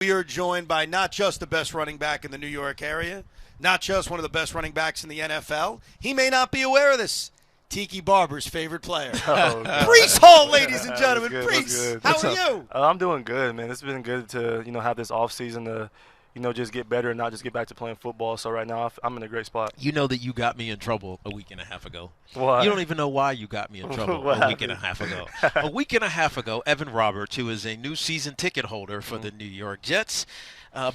We are joined by not just the best running back in the New York area, not just one of the best running backs in the NFL. He may not be aware of this. Tiki Barber's favorite player. Oh, Breece Hall, ladies and gentlemen. Good, Breece, how are you? I'm doing good, man. It's been good to, have this off season to, just get better and not just get back to playing football. So right now I'm in a great spot. You know that you got me in trouble a week and a half ago. Why? You don't even know why you got me in trouble What a week happened? and a half ago. A week and a half ago, Evan Roberts, who is a new season ticket holder for the New York Jets,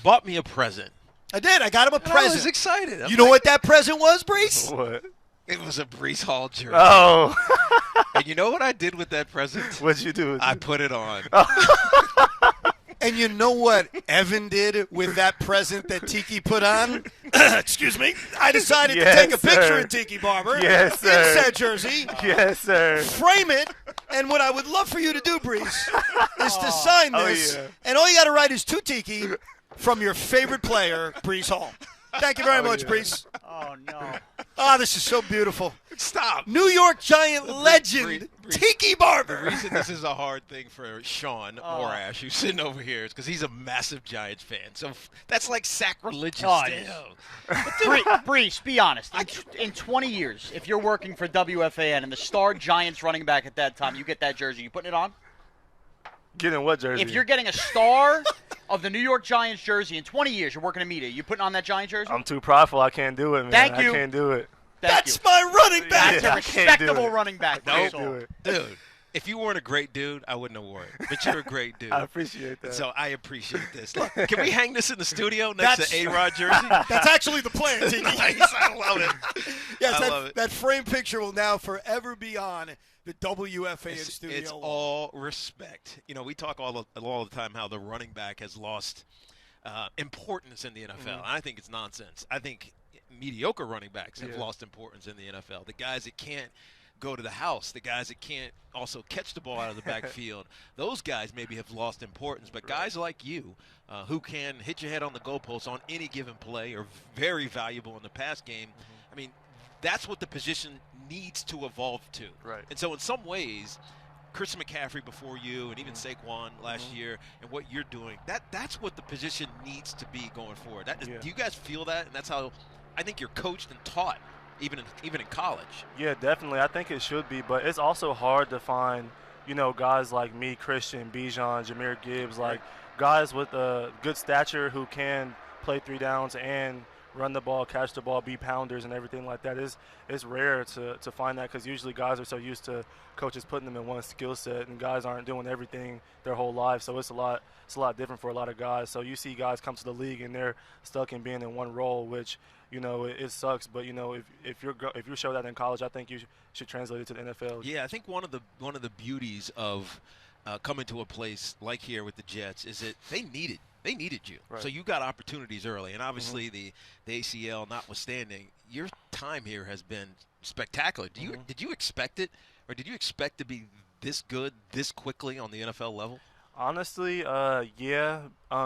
bought me a present. I did. I got him a And present. I was excited. You know what that present was, Breece? What? It was a Breece Hall jersey. Oh. And you know what I did with that present? What'd you do? I put it on. And you know what Evan did with that present that Tiki put on? Excuse me. I decided to take a picture sir. of Tiki Barber Yes, in sir. said jersey, Yes, sir. frame it, and what I would love for you to do, Breece, is to sign Oh, this. yeah. And all you got to write is to Tiki from your favorite player, Breece Hall. Thank you very much, yeah. Breece. Oh, no. Oh, this is so beautiful. Stop. New York Giant legend, Breece. Tiki The Barber. reason this is a hard thing for Sean Morash, who's sitting over here, is because he's a massive Giants fan. So that's like sacrilegious Oh, to it is. him. Breece, be honest. In 20 years, if you're working for WFAN and the star Giants running back at that time, you get that jersey, you putting it on? Getting what jersey? If you're getting a star of the New York Giants jersey in 20 years, you're working at media, you putting on that Giant jersey? I'm too prideful. I can't do it, man. Thank you. I can't do it. Thank That's you. my running back. That's Yeah, a I can't do respectable it. running back. I can't Breece do Hall. it. Dude, if you weren't a great dude, I wouldn't have worn it. But you're a great dude. I appreciate that. So I appreciate this. Look, can we hang this in the studio next That's- to A-Rod jersey? That's actually the plan, Tiki. Nice. I love it. Yes, I love it. that frame picture will now forever be on the WFAN studio. It's all respect. You know, we talk all the time how the running back has lost importance in the NFL. And I think it's nonsense. I think mediocre running backs have lost importance in the NFL. The guys that can't go to the house, the guys that can't also catch the ball out of the backfield, those guys maybe have lost importance. But guys like you who can hit your head on the goalpost on any given play are very valuable in the pass game. I mean, that's what the position needs to evolve to. Right. And so in some ways, Christian McCaffrey before you and even Saquon last year and what you're doing, that's what the position needs to be going forward. Do you guys feel that? And that's how I think you're coached and taught, even in college. Yeah, definitely. I think it should be, but it's also hard to find, guys like me, Christian, Bijan, Jahmyr Gibbs, like guys with a good stature who can play 3 downs and run the ball, catch the ball, be pounders and everything like that. It's rare to find that because usually guys are so used to coaches putting them in one skill set, and guys aren't doing everything their whole life. So it's a lot different for a lot of guys. So you see guys come to the league and they're stuck in being in one role, which it sucks. But if you show that in college, I think you should translate it to the NFL. Yeah, I think one of the beauties of coming to a place like here with the Jets is that they needed you. Right. So you got opportunities early, and obviously the ACL notwithstanding, your time here has been spectacular. Did you expect it, or did you expect to be this good this quickly on the NFL level? Honestly, yeah.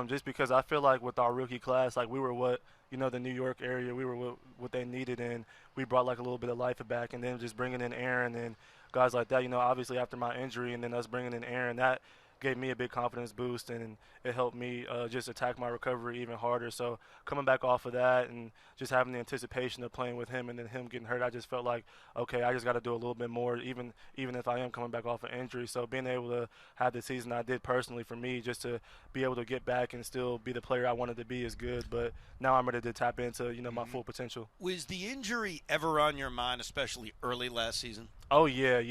Just because I feel like with our rookie class, like we were what the New York area, we were what they needed, and we brought like a little bit of life back, and then just bringing in Aaron and guys like that. Obviously after my injury, and then us bringing in Aaron, that gave me a big confidence boost, and it helped me just attack my recovery even harder. So coming back off of that and just having the anticipation of playing with him and then him getting hurt, I just felt like, okay, I just got to do a little bit more, even if I am coming back off an injury. So being able to have the season I did personally for me, just to be able to get back and still be the player I wanted to be is good. But now I'm ready to tap into my full potential. Was the injury ever on your mind, especially early last season? Oh, yeah,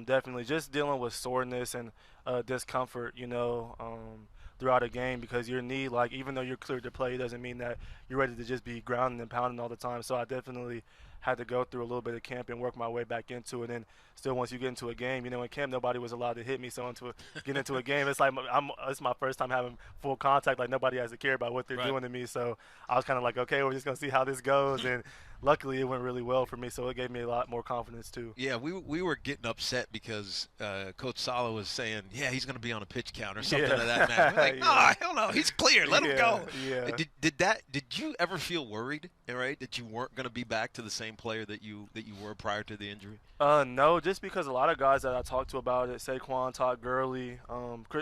definitely. Just dealing with soreness and discomfort, throughout a game, because your knee, like, even though you're cleared to play, doesn't mean that you're ready to just be grounding and pounding all the time. So I definitely had to go through a little bit of camp and work my way back into it. And still, once you get into a game, in camp nobody was allowed to hit me. So get into a game, it's like it's my first time having full contact. Like, nobody has to care about what they're doing to me. So I was kind of like, okay, we're just gonna see how this goes. And luckily, it went really well for me. So it gave me a lot more confidence too. Yeah, we were getting upset because Coach Sala was saying, yeah, he's going to be on a pitch count or something of that matter. We're like, no, hell no, he's clear. Let him go. Yeah. Did you ever feel worried, right, that you weren't going to be back to the same player that you were prior to the injury? No, just because a lot of guys that I talked to about it, Saquon, Todd Gurley,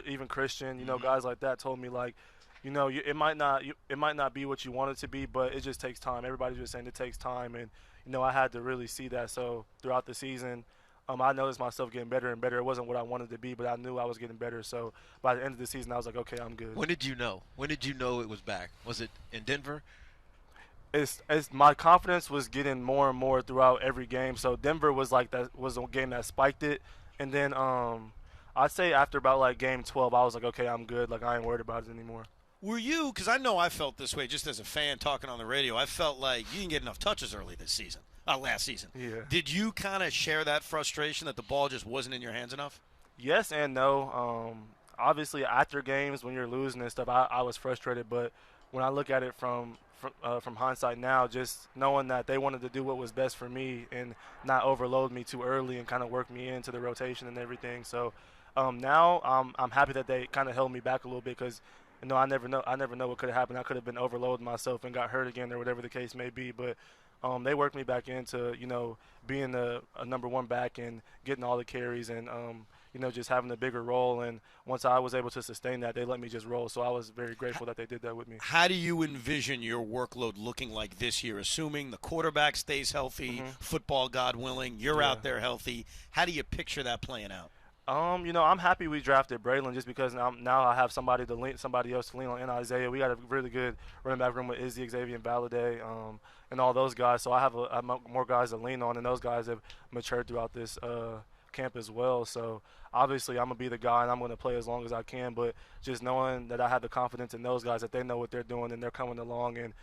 even Christian, guys like that told me, like, it might not be what you want it to be, but it just takes time. Everybody's just saying it takes time, and I had to really see that. So throughout the season, I noticed myself getting better and better. It wasn't what I wanted to be, but I knew I was getting better. So by the end of the season, I was like, okay, I'm good. When did you know? When did you know it was back? Was it in Denver? It's my confidence was getting more and more throughout every game. So Denver was like that was a game that spiked it, and then I'd say after about like game 12, I was like, okay, I'm good. Like I ain't worried about it anymore. Were you, because I know I felt this way just as a fan talking on the radio, I felt like you didn't get enough touches early this season, last season. Yeah. Did you kind of share that frustration that the ball just wasn't in your hands enough? Yes and no. Obviously, after games when you're losing and stuff, I was frustrated. But when I look at it from hindsight now, just knowing that they wanted to do what was best for me and not overload me too early and kind of work me into the rotation and everything. So now I'm happy that they kind of held me back a little bit because I never know what could have happened. I could have been overloading myself and got hurt again or whatever the case may be. But they worked me back into being a number one back and getting all the carries and just having a bigger role. And once I was able to sustain that, they let me just roll. So I was very grateful that they did that with me. How do you envision your workload looking like this year, assuming the quarterback stays healthy, football God willing, you're out there healthy? How do you picture that playing out? I'm happy we drafted Braylon just because now I have somebody else to lean on in Isaiah. We got a really good running back room with Izzy, Xavier, and Valladay, and all those guys. So I have more guys to lean on, and those guys have matured throughout this camp as well. So obviously I'm going to be the guy, and I'm going to play as long as I can. But just knowing that I have the confidence in those guys, that they know what they're doing, and they're coming along, and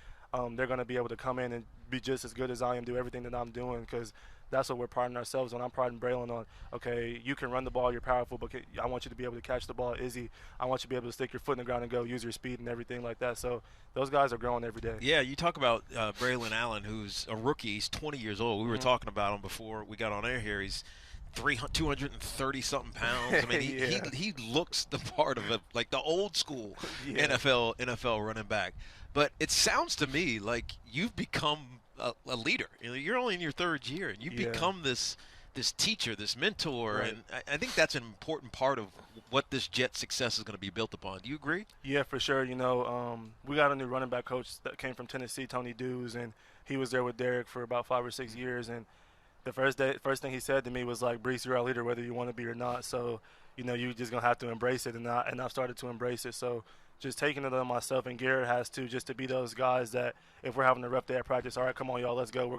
they're going to be able to come in and be just as good as I am, do everything that I'm doing, because that's what we're priding ourselves on. I'm priding Braylon on, okay, you can run the ball, you're powerful, but I want you to be able to catch the ball. Izzy, I want you to be able to stick your foot in the ground and go, use your speed and everything like that. So those guys are growing every day. Yeah, you talk about Braylon Allen, who's a rookie. He's 20 years old. We were talking about him before we got on air here. He's 230-something pounds. I mean, he looks the part of like the old school NFL running back. But it sounds to me like you've become a leader. You're only in your third year, and you've become this teacher, this mentor, right. And I think that's an important part of what this Jet success is going to be built upon. Do you agree? Yeah, for sure. We got a new running back coach that came from Tennessee, Tony Dews, and he was there with Derek for about 5 or 6 years. And the first thing he said to me was like, "Breece, you're our leader, whether you want to be or not. So, you're just gonna have to embrace it." And I've started to embrace it. So, just taking it on myself, and Garrett has to, just to be those guys that if we're having a rough day at practice, all right, come on, y'all, let's go. We're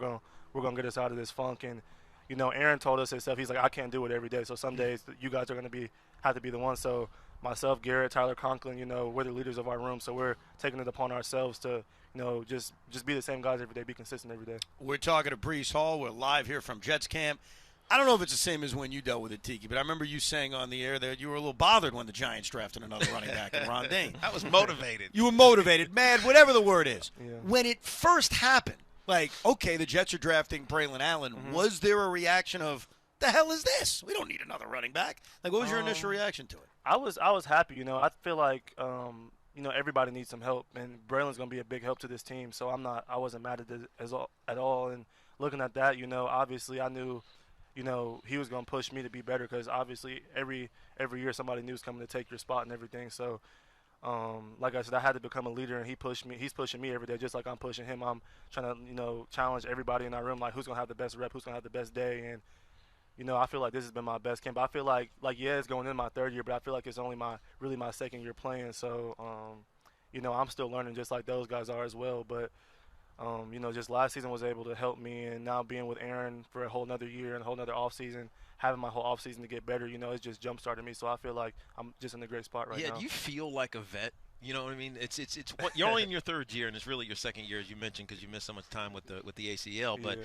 gonna get us out of this funk. And Aaron told us himself, he's like, I can't do it every day. So some days you guys are gonna have to be the one. So myself, Garrett, Tyler Conklin, we're the leaders of our room. So we're taking it upon ourselves to just be the same guys every day, be consistent every day. We're talking to Breece Hall. We're live here from Jets camp. I don't know if it's the same as when you dealt with it, Tiki, but I remember you saying on the air that you were a little bothered when the Giants drafted another running back in Ron Dane. I was motivated. You were motivated, mad, whatever the word is. Yeah. When it first happened, like, okay, the Jets are drafting Braylon Allen, was there a reaction of, the hell is this? We don't need another running back. Like, what was your initial reaction to it? I was happy. I feel like everybody needs some help, and Braylon's gonna be a big help to this team. So I wasn't mad at it at all. And looking at that, obviously I knew, he was gonna push me to be better because obviously every year somebody new is coming to take your spot and everything. So, like I said, I had to become a leader, and he pushed me. He's pushing me every day, just like I'm pushing him. I'm trying to challenge everybody in our room, like who's gonna have the best rep, who's gonna have the best day. And I feel like this has been my best camp. I feel like it's going in my third year, but I feel like it's only really my second year playing. So, I'm still learning just like those guys are as well. But, just last season was able to help me, and now being with Aaron for a whole nother year and a whole nother offseason, having my whole offseason to get better, it's just jump-started me. So I feel like I'm just in a great spot right now. Yeah, do you feel like a vet? You know what I mean? It's you're only in your third year, and it's really your second year, as you mentioned, because you missed so much time with the ACL. But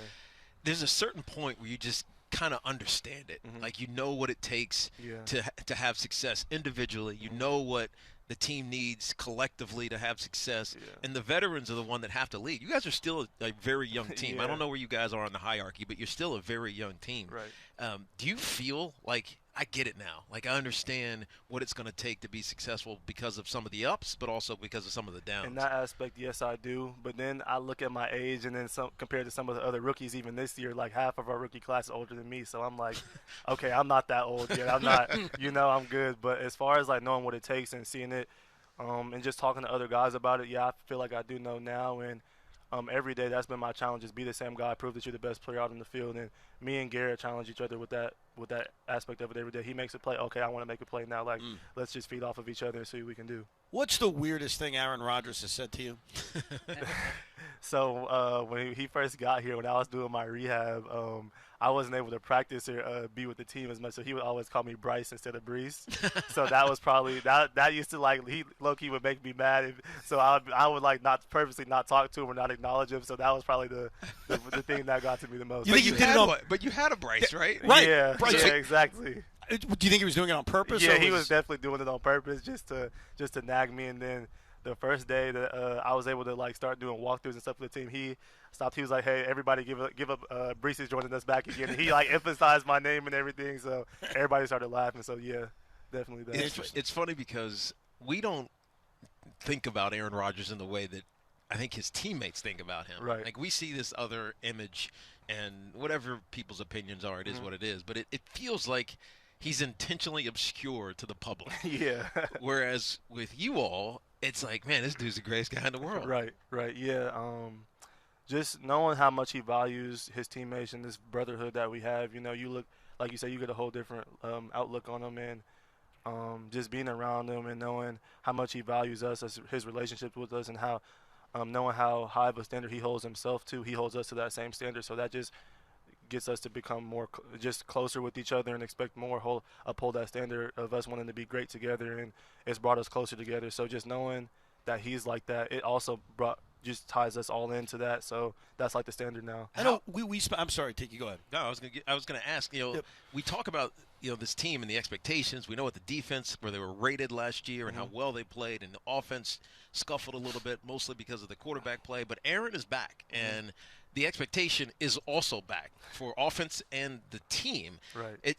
there's a certain point where you just kind of understand it. Like, what it takes to have success individually. You know what the team needs collectively to have success, and the veterans are the one that have to lead. You guys are still a very young team. I don't know where you guys are in the hierarchy, but you're still a very young team. Right. Do you feel like, I get it now, like I understand what it's going to take to be successful because of some of the ups, but also because of some of the downs? In that aspect, yes, I do. But then I look at my age, and then compared to some of the other rookies, even this year, like half of our rookie class is older than me. So I'm like, okay, I'm not that old yet. I'm not, I'm good. But as far as like knowing what it takes and seeing it, And just talking to other guys about it, yeah, I feel like I do know now. And every day that's been my challenge, is be the same guy, prove that you're the best player out in the field. And me and Garrett challenge each other with that aspect of it every day. He makes a play, okay, I want to make a play now. Like, let's just feed off of each other and see what we can do. What's the weirdest thing Aaron Rodgers has said to you? So when he first got here, when I was doing my rehab, I wasn't able to practice or be with the team as much, so he would always call me Bryce instead of Breece. So that was probably that used to, like, he low-key would make me mad. So I would like not purposely not talk to him or not acknowledge him. So that was probably the thing that got to me the most. You think you did it but you had a Bryce, right? Right. Yeah, Bryce, yeah, exactly. Do you think he was doing it on purpose? Yeah, or he was definitely doing it on purpose just to nag me. And then the first day that I was able to like start doing walkthroughs and stuff with the team, he stopped. He was like, "Hey, everybody, give up! Breece is joining us back again." And he like emphasized my name and everything, so everybody started laughing. So yeah, definitely that. It's funny because we don't think about Aaron Rodgers in the way that I think his teammates think about him. Right. Like, we see this other image, and whatever people's opinions are, it is what it is. But it feels like he's intentionally obscure to the public. Yeah. Whereas with you all, it's like, man, this dude's the greatest guy in the world. Right, yeah. Just knowing how much he values his teammates and this brotherhood that we have. You know, you look, like you say, you get a whole different outlook on him, and just being around him and knowing how much he values us, as his relationships with us, and how knowing how high of a standard he holds himself to, he holds us to that same standard. So that just gets us to become more just closer with each other and expect more, uphold that standard of us wanting to be great together, and it's brought us closer together. So just knowing that he's like that, it also just ties us all into that. So that's like the standard now. I know I'm sorry, Tiki, go ahead. No, I was gonna ask. We talk about this team and the expectations. We know what the defense, where they were rated last year, and how well they played, and the offense scuffled a little bit, mostly because of the quarterback play. But Aaron is back, and the expectation is also back for offense and the team. Right.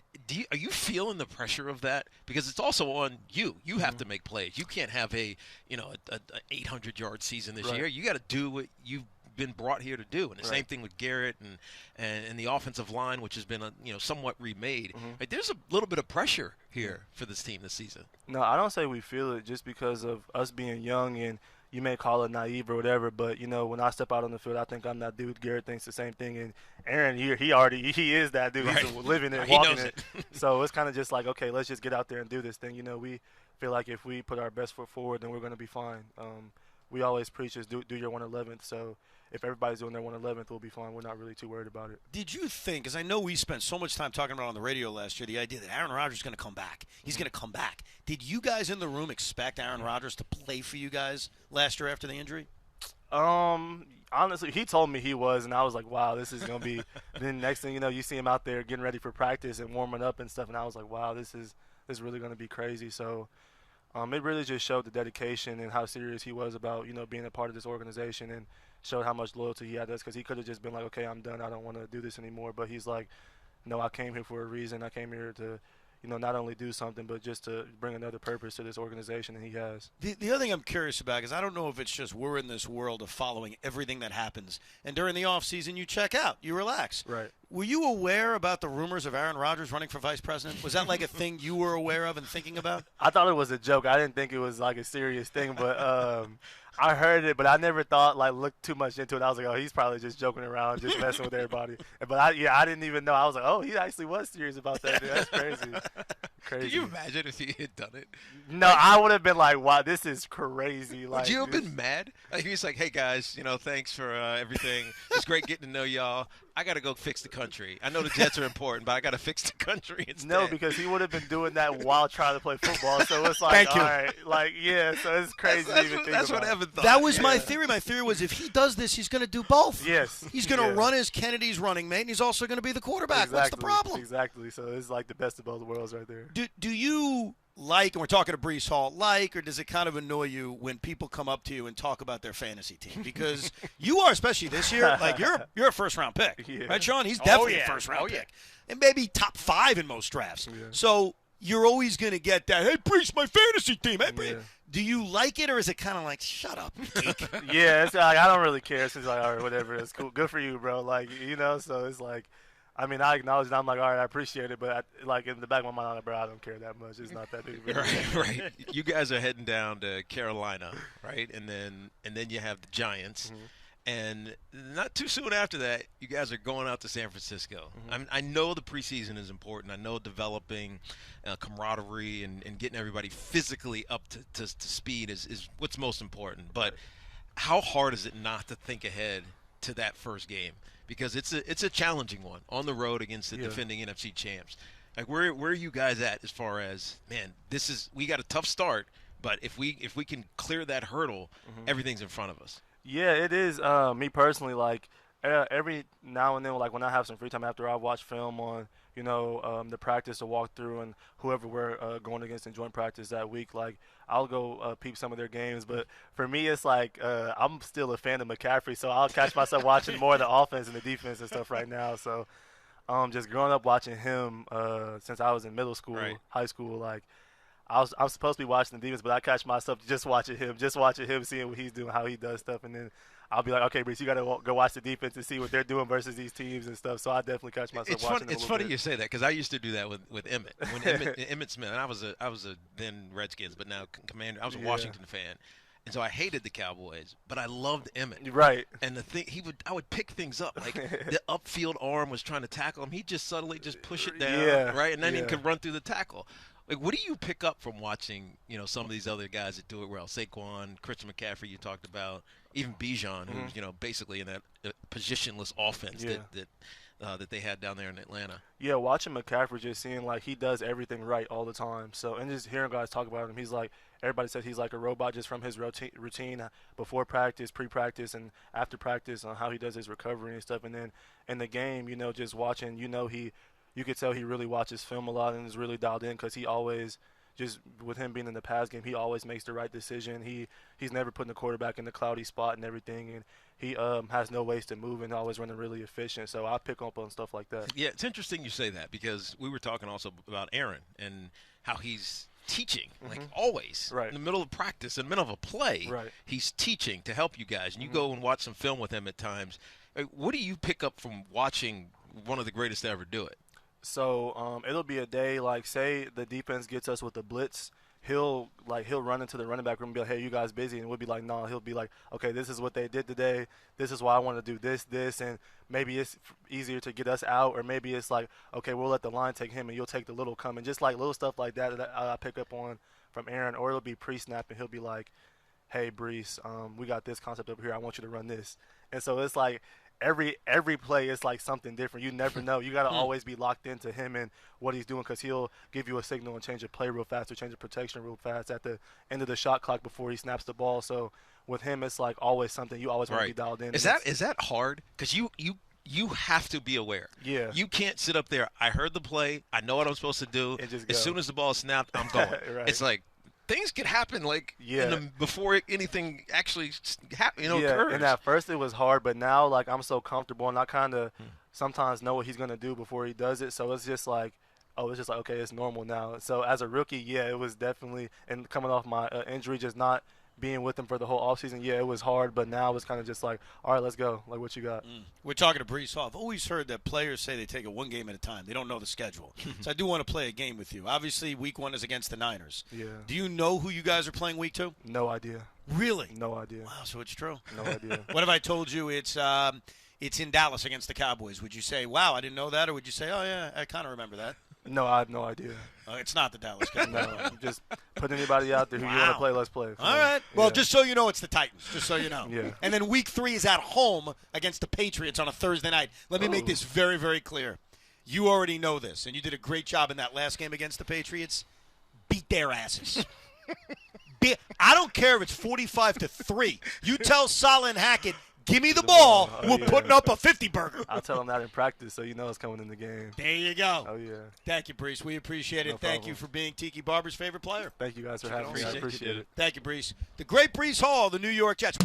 Are you feeling the pressure of that? Because it's also on you. You have to make plays. You can't have a 800-yard season this year. You got to do what you've been brought here to do. And the same thing with Garrett and the offensive line, which has been somewhat remade. Like, there's a little bit of pressure here for this team this season. No, I don't say we feel it just because of us being young, and you may call it naive or whatever, but when I step out on the field, I think I'm that dude. Garrett thinks the same thing, and Aaron he is that dude. He's living it, walking it. So it's kind of just like, okay, let's just get out there and do this thing. We feel like if we put our best foot forward, then we're going to be fine. We always preach is do your 111th. So if everybody's doing their 111th, we'll be fine. We're not really too worried about it. Did you think, because I know we spent so much time talking about on the radio last year, the idea that Aaron Rodgers is going to come back. He's going to come back. Did you guys in the room expect Aaron Rodgers to play for you guys last year after the injury? Honestly, he told me he was, and I was like, wow, this is going to be – then next thing you know, you see him out there getting ready for practice and warming up and stuff, and I was like, wow, this is really going to be crazy. So it really just showed the dedication and how serious he was about, being a part of this organization, and showed how much loyalty he had to us, because he could have just been like, okay, I'm done. I don't want to do this anymore. But he's like, no, I came here for a reason. I came here to, not only do something, but just to bring another purpose to this organization, and he has. The other thing I'm curious about is I don't know if it's just we're in this world of following everything that happens, and during the offseason you check out, you relax. Right. Were you aware about the rumors of Aaron Rodgers running for vice president? Was that like a thing you were aware of and thinking about? I thought it was a joke. I didn't think it was like a serious thing, but I heard it, but I never thought, looked too much into it. I was like, oh, he's probably just joking around, just messing with everybody. But I didn't even know. I was like, oh, he actually was serious about that, dude. That's crazy. Crazy. Can you imagine if he had done it? No, I would have been like, wow, this is crazy. Would you have been mad? Like, he's like, hey, guys, thanks for everything. It's great getting to know y'all. I got to go fix the country. I know the Jets are important, but I got to fix the country instead. No, because he would have been doing that while trying to play football. So it's like, all right. So it's crazy to even think about. That's what Evan thought. That was my theory. My theory was if he does this, he's going to do both. Yes. He's going to run as Kennedy's running mate, and he's also going to be the quarterback. Exactly. What's the problem? Exactly. So it's like the best of both worlds right there. Do you like, and we're talking to Breece Hall, or does it kind of annoy you when people come up to you and talk about their fantasy team? Because you are, especially this year, you're a first-round pick. Yeah. Right, Sean? He's definitely a first-round pick. And maybe top 5 in most drafts. Yeah. So you're always going to get that, hey, Breece, my fantasy team. Hey, Breece. Yeah. Do you like it, or is it kind of like, shut up, geek? Yeah, it's like, I don't really care. It's just like, all right, whatever. It's cool. Good for you, bro. So it's like, I mean, I acknowledge that. I'm like, all right, I appreciate it, but like in the back of my mind, I'm like, bro, I don't care that much. It's not that big of a deal. Right. You guys are heading down to Carolina, right? And then you have the Giants. And not too soon after that, you guys are going out to San Francisco. I know the preseason is important. I know developing camaraderie and getting everybody physically up to speed is what's most important. But how hard is it not to think ahead to that first game? Because it's a challenging one on the road against the defending NFC champs. Like where are you guys at as far as, man, we got a tough start, but if we can clear that hurdle, everything's in front of us. Yeah, it is. Me personally, like every now and then, like when I have some free time after I watch film on, the practice or walk through and whoever we're going against in joint practice that week, like I'll go peep some of their games. But for me, it's like I'm still a fan of McCaffrey, so I'll catch myself watching more of the offense and the defense and stuff right now. So just growing up watching him since I was in middle school, high school, like I'm supposed to be watching the defense, but I catch myself just watching him, seeing what he's doing, how he does stuff, and then I'll be like, okay, Breece, you got to go watch the defense and see what they're doing versus these teams and stuff. So I definitely catch myself watching them. It's funny you say that because I used to do that with Emmett. When Emmett Smith, and I was a then Redskins, but now Commander. I was a Washington fan, and so I hated the Cowboys, but I loved Emmett. Right. And I would pick things up like the upfield arm was trying to tackle him. He'd just subtly just push it down, right, and then he could run through the tackle. Like, what do you pick up from watching, some of these other guys that do it well? Saquon, Christian McCaffrey, you talked about, even Bijan, who's basically in that positionless offense that they had down there in Atlanta. Yeah, watching McCaffrey, just seeing like he does everything right all the time. So and just hearing guys talk about him, he's like everybody says he's like a robot just from his routine before practice, pre-practice, and after practice on how he does his recovery and stuff. And then in the game, just watching, you could tell he really watches film a lot and is really dialed in because he always, just with him being in the pass game, he always makes the right decision. He's never putting the quarterback in the cloudy spot and everything, and he has no wasted movement, always running really efficient. So I pick up on stuff like that. Yeah, it's interesting you say that because we were talking also about Aaron and how he's teaching, like always, in the middle of practice, in the middle of a play, he's teaching to help you guys. And you go and watch some film with him at times. What do you pick up from watching one of the greatest to ever do it? So it'll be a day like, say the defense gets us with the blitz, he'll run into the running back room and be like, hey, you guys busy? And we'll be like, no. He'll be like, okay, this is what they did today. This is why I want to do this, and maybe it's easier to get us out, or maybe it's like, okay, we'll let the line take him and you'll take the little coming. Just like little stuff like that I pick up on from Aaron. Or it'll be pre-snap and he'll be like, hey, Breece, we got this concept over here. I want you to run this. And so it's like, every play is like something different. You never know. You got to always be locked into him and what he's doing because he'll give you a signal and change the play real fast or change the protection real fast at the end of the shot clock before he snaps the ball. So with him, it's like always something you always want to be dialed in. Is that hard? Because you have to be aware. Yeah. You can't sit up there. I heard the play. I know what I'm supposed to do. As soon as the ball is snapped, I'm going. It's like, things could happen before anything actually occurs. And at first it was hard, but now like I'm so comfortable and I kind of sometimes know what he's going to do before he does it. So it's just like, okay, it's normal now. So as a rookie, it was definitely, and coming off my injury, just not being with him for the whole offseason, it was hard, but now it's kind of just like, all right, let's go. Like, what you got? We're talking to Breece Hall. I've always heard that players say they take it one game at a time. They don't know the schedule. So I do want to play a game with you. Obviously, week 1 is against the Niners. Yeah. Do you know who you guys are playing week 2? No idea. Really? No idea. Wow, so it's true. No idea. What if I told you it's in Dallas against the Cowboys? Would you say, wow, I didn't know that? Or would you say, oh, yeah, I kind of remember that? No, I have no idea. It's not the Dallas Cowboys. No, just put anybody out there who you want to play, let's play. All right. Well, just so you know, it's the Titans, just so you know. Yeah. And then week 3 is at home against the Patriots on a Thursday night. Let me make this very, very clear. You already know this, and you did a great job in that last game against the Patriots. Beat their asses. I don't care if it's 45-3. You tell Saleh and Hackett, give me the ball. We're putting up a 50-burger. I'll tell them that in practice so you know it's coming in the game. There you go. Oh, yeah. Thank you, Breece. We appreciate it. No Thank problem. you for being Tiki Barber's favorite player. Thank you guys for having me. I appreciate it. Thank you, Breece. The great Breece Hall, the New York Jets.